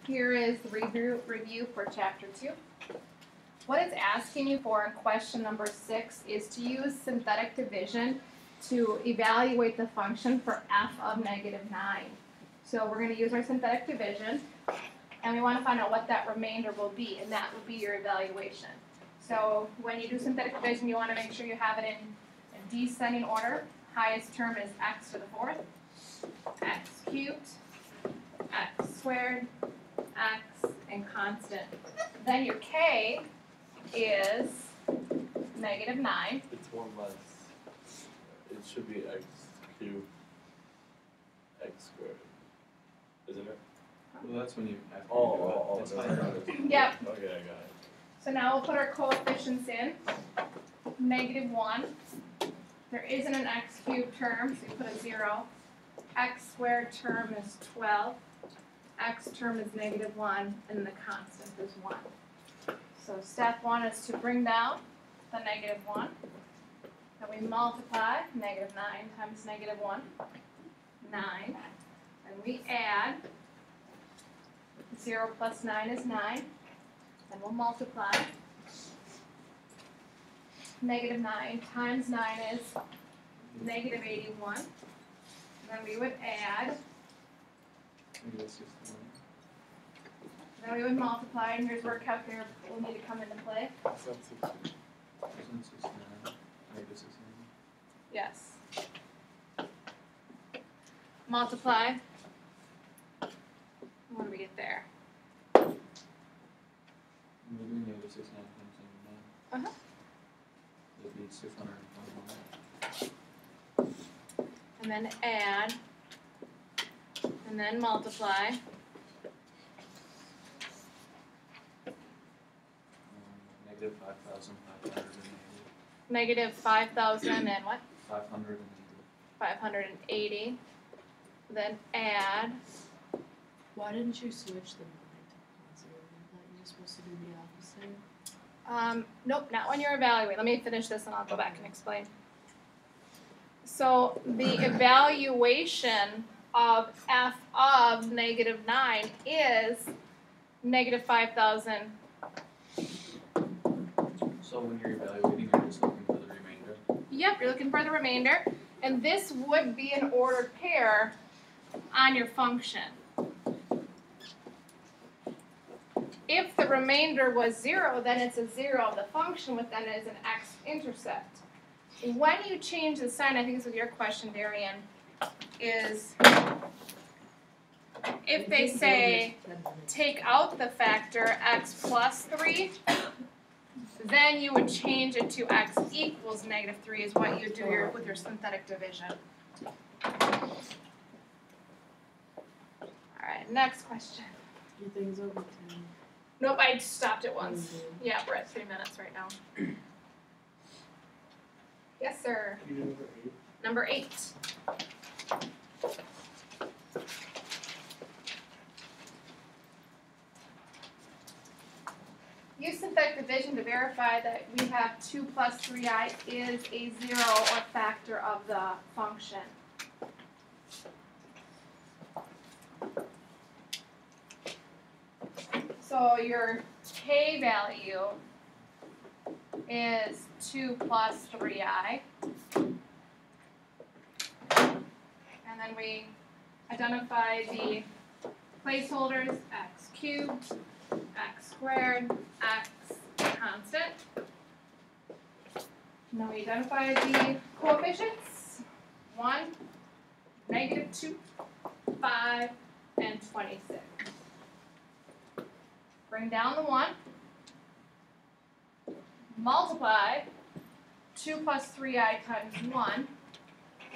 Here is the review for chapter 2. What it's asking you for in question number 6 is to use synthetic division to evaluate the function for f of negative 9. So we're going to use our synthetic division, and we want to find out what that remainder will be, and that will be your evaluation. So when you do synthetic division, you want to make sure you have it in descending order. Highest term is x to the 4th, x cubed, x squared, x, and constant. Then your k is negative 9. It's one less. It should be x cubed, x squared. Isn't it? Well, that's when you have to Oh, that's that's fine. right. Yep. Okay, I got it. So now we'll put our coefficients in. Negative 1. There isn't an x cubed term, so you put a 0. X squared term is 12. X term is negative 1, and the constant is 1. So step 1 is to bring down the negative 1. Then we multiply negative 9 times negative 1, 9. And we add 0 plus 9 is 9. Then we'll multiply. Negative 9 times 9 is negative 81. Then we would add, then we would multiply, and here's where a calculator will need to come into play. Yes. Multiply. What do we get there? Uh-huh. That'd be 621. And then add, and then multiply. Negative 5,580. Negative 5,000 and what? 580. 580. Then add. Why didn't you switch the 9 to positive? I thought you were supposed to do the opposite. Nope, not when you're evaluating. Let me finish this and I'll go back and explain. So the evaluation of f of negative 9 is negative 5,000. So when you're evaluating, you're just looking for the remainder? Yep, you're looking for the remainder. And this would be an ordered pair on your function. If the remainder was 0, then it's a 0. The function with that is an x-intercept. When you change the sign, I think this was your question, Darian, is if they say take out the factor x plus 3, then you would change it to x equals negative 3 is what you do with your synthetic division. Alright, next question. Your thing's over 10. Nope, I stopped it once. Yeah, we're at 3 minutes right now. Yes, sir. Number 8. Use synthetic division to verify that we have 2 plus 3i is a 0 or factor of the function. So your k value is 2 plus 3i. And then we identify the placeholders, x cubed, x squared, x constant. Now we identify the coefficients, 1, negative 2, 5, and 26. Bring down the 1. Multiply 2 plus 3i times 1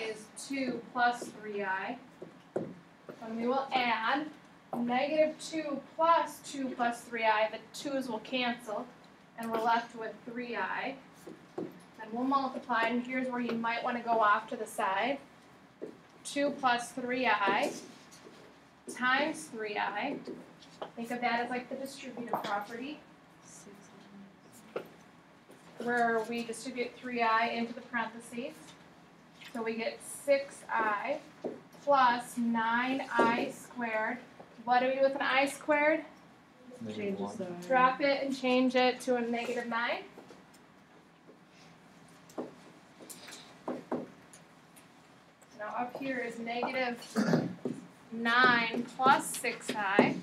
is 2 plus 3i. And we will add negative 2 plus 2 plus 3i. The 2's will cancel, and we're left with 3i. Then we'll multiply, and here's where you might want to go off to the side. 2 plus 3i times 3i. Think of that as like the distributive property, where we distribute 3i into the parentheses. So we get 6i plus 9i squared What do we do with an I squared? Negative Changes one. the. Drop it and change it to a negative 9. Now up here is negative 9 plus 6i.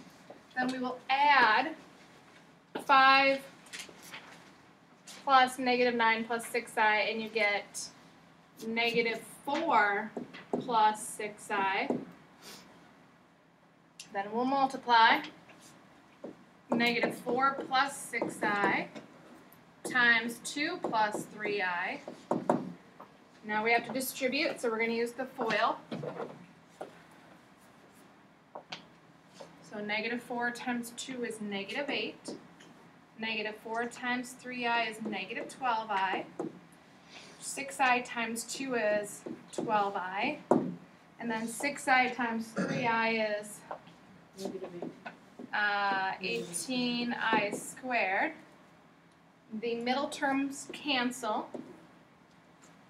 Then we will add 5 plus negative 9 plus 6i, and you get negative 4 plus 6i. Then we'll multiply. Negative 4 plus 6i times 2 plus 3i. Now we have to distribute, so we're going to use the FOIL. So negative 4 times 2 is negative 8. Negative 4 times 3i is negative 12i. 6i times 2 is 12i. And then 6i times 3i is Negative 18i squared. The middle terms cancel.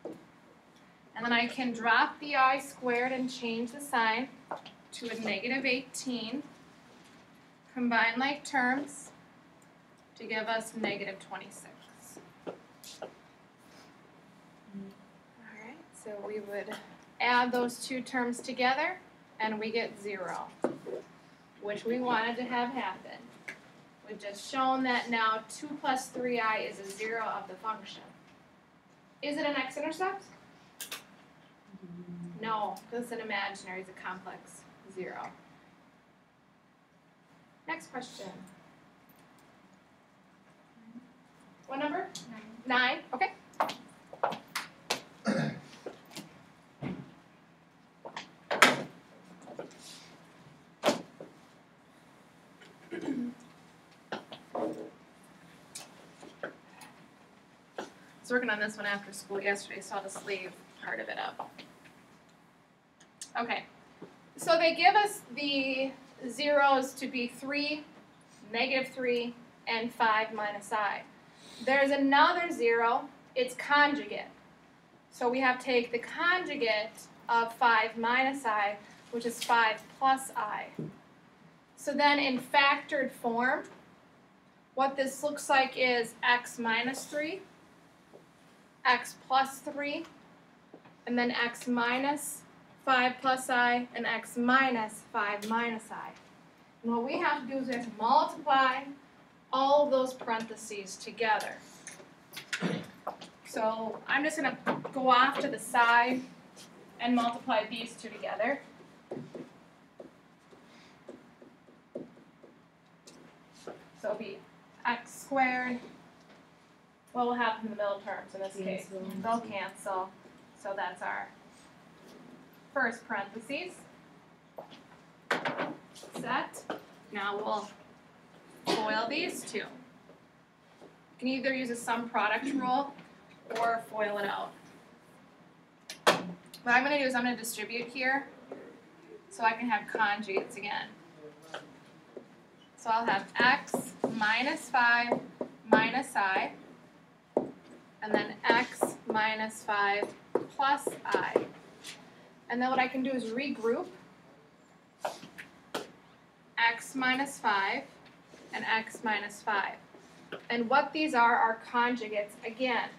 And then I can drop the I squared and change the sign to a negative 18. Combine like terms to give us negative 26. Alright, so we would add those two terms together and we get 0, which we wanted to have happen. We've just shown that now 2 plus 3i is a 0 of the function. Is it an x-intercept? No, because it's an imaginary, it's a complex 0. Next question. What number? 9. Okay. I was working on this one after school yesterday, so I'll just leave part of it up. Okay, so they give us the zeros to be 3, negative 3, and 5 minus I. There's another 0, it's conjugate. So we have to take the conjugate of 5 minus I, which is 5 plus I. So then in factored form, what this looks like is x minus 3, x plus 3, and then x minus 5 plus I, and x minus 5 minus I. And what we have to do is we have to multiply all of those parentheses together. So I'm just going to go off to the side and multiply these two together. So it'll be x squared. What will happen in the middle terms in this case? They'll cancel. So that's our first parentheses. Set. Now we'll FOIL these two. You can either use a sum product rule or FOIL it out. What I'm going to do is I'm going to distribute here so I can have conjugates again. So I'll have x minus 5 minus I, and then x minus 5 plus I. And then what I can do is regroup x minus 5 and x minus 5. And what these are conjugates again.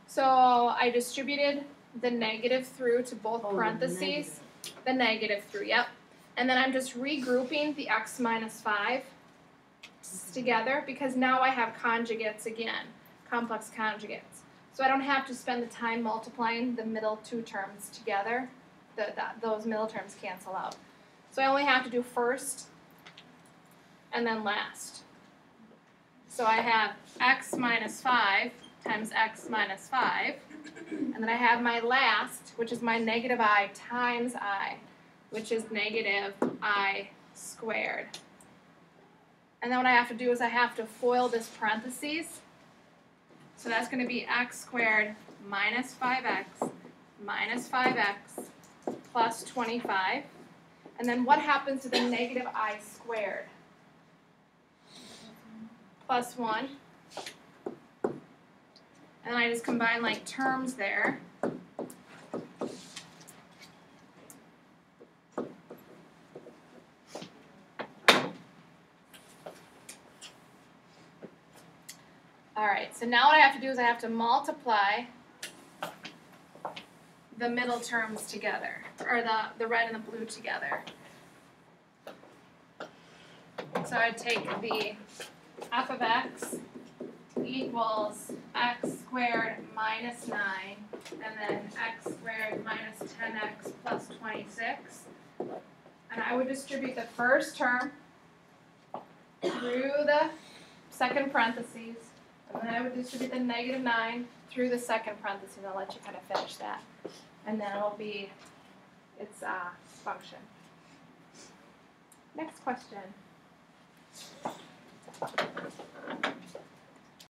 So I distributed the negative through to both parentheses. The negative through, yep. And then I'm just regrouping the x minus 5 together because now I have conjugates again, complex conjugates. So I don't have to spend the time multiplying the middle two terms together. Those middle terms cancel out. So I only have to do first and then last. So I have x minus 5 times x minus 5. And then I have my last, which is my negative I times I, which is negative I squared. And then what I have to do is I have to FOIL this parentheses. So that's going to be x squared minus 5x plus 25. And then what happens to the negative I squared? Plus 1. And then I just combine like terms there. Alright, so now what I have to do is I have to multiply the middle terms together, or the red and the blue together. So I'd take the f of x equals x squared minus 9, and then x squared minus 10x plus 26. And I would distribute the first term through the second parentheses, and then I would distribute the negative 9 through the second parentheses. I'll let you kind of finish that. And then it'll be its function. Next question.